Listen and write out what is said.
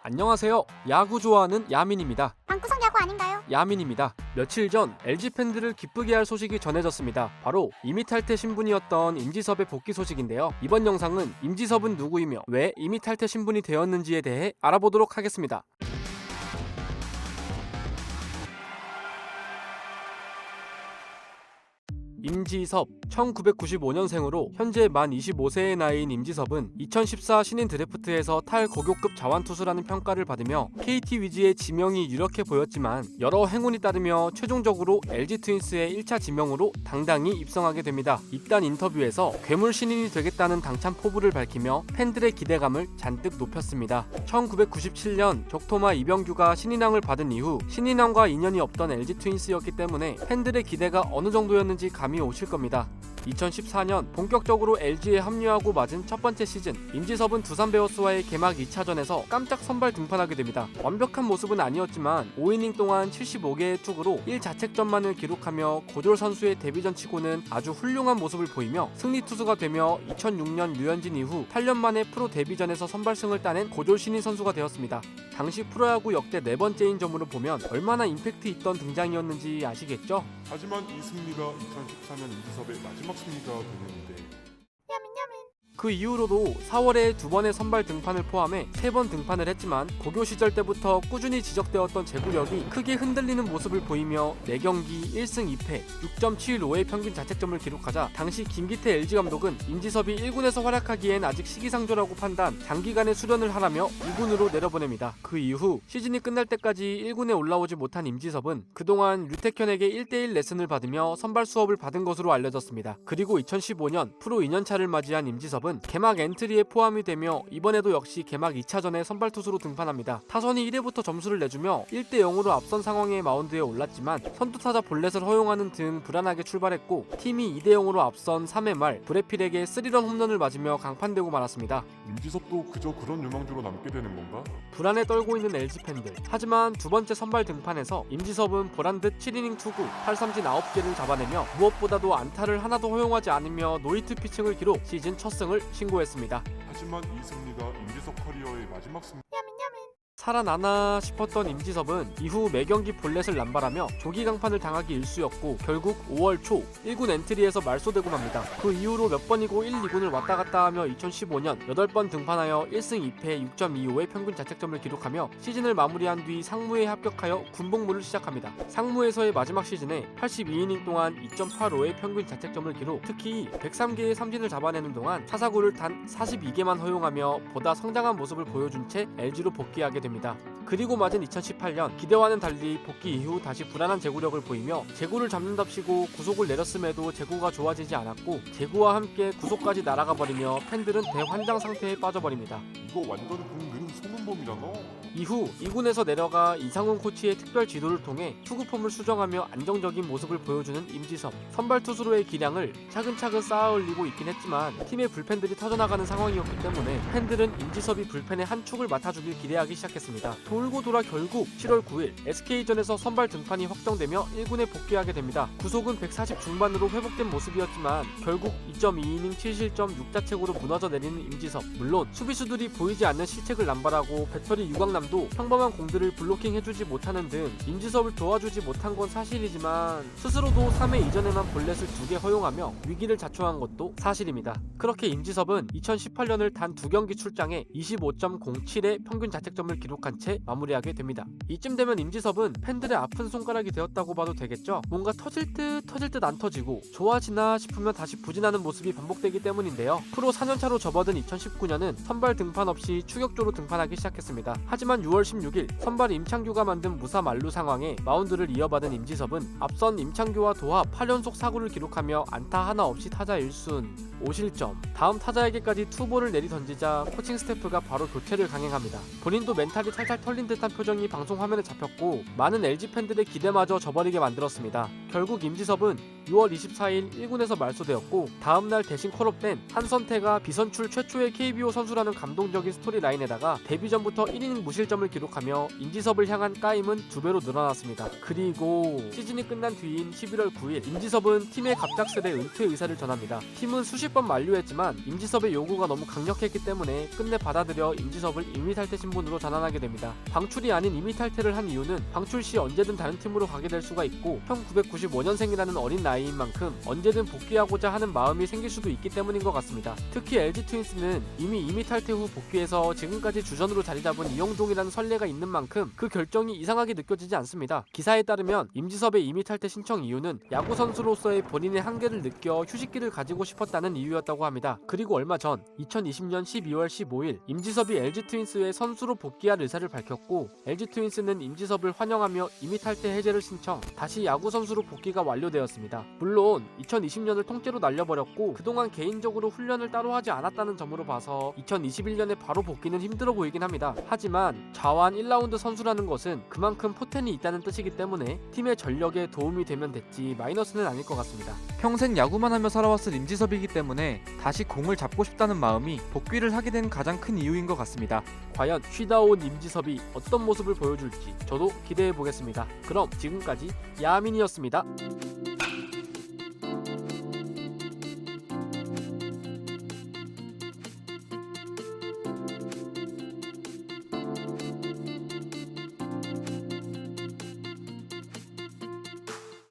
안녕하세요. 야구 좋아하는 야민입니다. 방구석 야구 아닌가요? 야민입니다. 며칠 전 LG 팬들을 기쁘게 할 소식이 전해졌습니다. 바로 임의탈퇴 신분이었던 임지섭의 복귀 소식인데요. 이번 영상은 임지섭은 누구이며 왜 임의탈퇴 신분이 되었는지에 대해 알아보도록 하겠습니다. 임지섭, 1995년생으로 현재 만 25세의 나이인 임지섭은 2014 신인 드래프트에서 탈고교급 자완투수라는 평가를 받으며 KT 위즈의 지명이 유력해 보였지만 여러 행운이 따르며 최종적으로 LG 트윈스의 1차 지명으로 당당히 입성하게 됩니다. 입단 인터뷰에서 괴물 신인이 되겠다는 당찬 포부를 밝히며 팬들의 기대감을 잔뜩 높였습니다. 1997년 족토마 이병규가 신인왕을 받은 이후 신인왕과 인연이 없던 LG 트윈스였기 때문에 팬들의 기대가 어느 정도였는지 감이 오실 겁니다. 2014년 본격적으로 LG에 합류하고 맞은 첫 번째 시즌, 임지섭은 두산 베어스와의 개막 2차전에서 깜짝 선발 등판하게 됩니다. 완벽한 모습은 아니었지만 5이닝 동안 75개의 투구로 1자책점만을 기록하며 고졸 선수의 데뷔전 치고는 아주 훌륭한 모습을 보이며 승리 투수가 되며 2006년 류현진 이후 8년 만에 프로 데뷔전에서 선발승을 따낸 고졸 신인 선수가 되었습니다. 당시 프로야구 역대 네 번째인 점으로 보면 얼마나 임팩트 있던 등장이었는지 아시겠죠? 하지만 이 승리가 2014년 임지섭의 마지막 승리가 되는데 그 이후로도 4월에 2번의 선발 등판을 포함해 3번 등판을 했지만 고교 시절 때부터 꾸준히 지적되었던 제구력이 크게 흔들리는 모습을 보이며 4경기 1승 2패 6.75의 평균 자책점을 기록하자 당시 김기태 LG 감독은 임지섭이 1군에서 활약하기엔 아직 시기상조라고 판단, 장기간의 수련을 하라며 2군으로 내려보냅니다. 그 이후 시즌이 끝날 때까지 1군에 올라오지 못한 임지섭은 그동안 류택현에게 1대1 레슨을 받으며 선발 수업을 받은 것으로 알려졌습니다. 그리고 2015년 프로 2년차를 맞이한 임지섭은 개막 엔트리에 포함이 되며 이번에도 역시 개막 2차전에 선발 투수로 등판합니다. 타선이 1회부터 점수를 내주며 1대 0으로 앞선 상황의 마운드에 올랐지만 선두타자 볼넷을 허용하는 등 불안하게 출발했고 팀이 2대 0으로 앞선 3회 말 브래필에게 3런 홈런을 맞으며 강판되고 말았습니다. 임지섭도 그저 그런 유망주로 남게 되는 건가? 불안에 떨고 있는 LG 팬들. 하지만 두 번째 선발 등판에서 임지섭은 보란듯 7이닝 투구 8삼진 9개를 잡아내며 무엇보다도 안타를 하나도 허용하지 않으며 노히트 피칭을 기록 시즌 첫 승을 신고했습니다. 하지만 이 승리가 임지섭 커리어의 마지막 승리. 살아나나 싶었던 임지섭은 이후 매경기 볼넷을 남발하며 조기 강판을 당하기 일쑤였고 결국 5월 초 1군 엔트리에서 말소되고 맙니다. 그 이후로 몇 번이고 1, 2군을 왔다 갔다 하며 2015년 8번 등판하여 1승 2패 6.25의 평균 자책점을 기록하며 시즌을 마무리한 뒤 상무에 합격하여 군복무를 시작합니다. 상무에서의 마지막 시즌에 82이닝 동안 2.85의 평균 자책점을 기록, 특히 103개의 삼진을 잡아내는 동안 타사구를 단 42개만 허용하며 보다 성장한 모습을 보여준 채 LG로 복귀하게 됩니다. 그리고 맞은 2018년 기대와는 달리 복귀 이후 다시 불안한 제구력을 보이며 제구를 잡는답시고 구속을 내렸음에도 제구가 좋아지지 않았고 제구와 함께 구속까지 날아가 버리며 팬들은 대환장 상태에 빠져버립니다. 이거 완전 공는 소문범이잖아. 이후 2군에서 내려가 이상훈 코치의 특별 지도를 통해 투구폼을 수정하며 안정적인 모습을 보여주는 임지섭. 선발 투수로의 기량을 차근차근 쌓아 올리고 있긴 했지만 팀의 불펜들이 터져나가는 상황이었기 때문에 팬들은 임지섭이 불펜의 한 축을 맡아주길 기대하기 시작했습니다. 돌고 돌아 결국 7월 9일 SK전에서 선발 등판이 확정되며 1군에 복귀하게 됩니다. 구속은 140 중반으로 회복된 모습이었지만 결국 2.2이닝 7실점 6자책으로 무너져 내리는 임지섭. 물론 수비수들이 보이지 않는 실책을 남발하고 배터리 유광남도 평범한 공들을 블로킹해주지 못하는 등 임지섭을 도와주지 못한 건 사실이지만 스스로도 3회 이전에만 볼넷을 2개 허용하며 위기를 자초한 것도 사실입니다. 그렇게 임지섭은 2018년을 단 2경기 출장에 25.07의 평균 자책점을 기록한 채 마무리하게 됩니다. 이쯤 되면 임지섭은 팬들의 아픈 손가락이 되었다고 봐도 되겠죠. 뭔가 터질 듯 안 터지고 좋아지나 싶으면 다시 부진하는 모습이 반복되기 때문인데요. 프로 4년차로 접어든 2019년은 선발 등판 없이 추격조로 등판하기 시작했습니다. 하지만 6월 16일 선발 임창규가 만든 무사 만루 상황에 마운드를 이어받은 임지섭은 앞선 임창규와 도합 8연속 사구를 기록하며 안타 하나 없이 타자 1순 5실점. 다음 타자에게까지 투볼을 내리던지자 코칭 스태프가 바로 교체를 강행합니다. 본인도 멘탈이 탈탈 털린 듯한 표정이 방송 화면에 잡혔고 많은 LG 팬들의 기대마저 저버리게 만들었습니다. 결국 임지섭은 6월 24일 1군에서 말소되었고 다음날 대신 콜업된 한선태가 비선출 최초의 KBO 선수라는 감동적인 스토리라인에다가 데뷔 전부터 1이닝 무실점을 기록하며 임지섭을 향한 까임은 2배로 늘어났습니다. 그리고 시즌이 끝난 뒤인 11월 9일 임지섭은 팀의 갑작스레 은퇴 의사를 전합니다. 팀은 수십 번 만류했지만 임지섭의 요구가 너무 강력했기 때문에 끝내 받아들여 임지섭을 임의탈퇴 신분으로 전환하게 됩니다. 방출이 아닌 임의탈퇴를 한 이유는 방출 시 언제든 다른 팀으로 가게 될 수가 있고 1995년생이라는 어린 나이인 만큼 언제든 복귀하고자 하는 마음이 생길 수도 있기 때문인 것 같습니다. 특히 LG 트윈스는 이미 임의탈퇴 후 복귀해서 지금까지 주전으로 자리 잡은 이영종이라는 선례가 있는 만큼 그 결정이 이상하게 느껴지지 않습니다. 기사에 따르면 임지섭의 임의탈퇴 신청 이유는 야구 선수로서의 본인의 한계를 느껴 휴식기를 가지고 싶었다는 이유였다고 합니다. 그리고 얼마 전 2020년 12월 15일 임지섭이 LG 트윈스에 선수로 복귀할 의사를 밝혔고 LG 트윈스는 임지섭을 환영하며 임의탈퇴 해제를 신청, 다시 야구 선수로 복귀가 완료되었습니다. 물론 2020년을 통째로 날려버렸고 그동안 개인적으로 훈련을 따로 하지 않았다는 점으로 봐서 2021년에 바로 복귀는 힘들어 보이긴 합니다. 하지만 자완 1라운드 선수라는 것은 그만큼 포텐이 있다는 뜻이기 때문에 팀의 전력에 도움이 되면 됐지 마이너스는 아닐 것 같습니다. 평생 야구만 하며 살아왔을 임지섭이기 때문에 다시 공을 잡고 싶다는 마음이 복귀를 하게 된 가장 큰 이유인 것 같습니다. 과연 쉬다 온 임지섭이 어떤 모습을 보여줄지 저도 기대해 보겠습니다. 그럼 지금까지 야민이었습니다.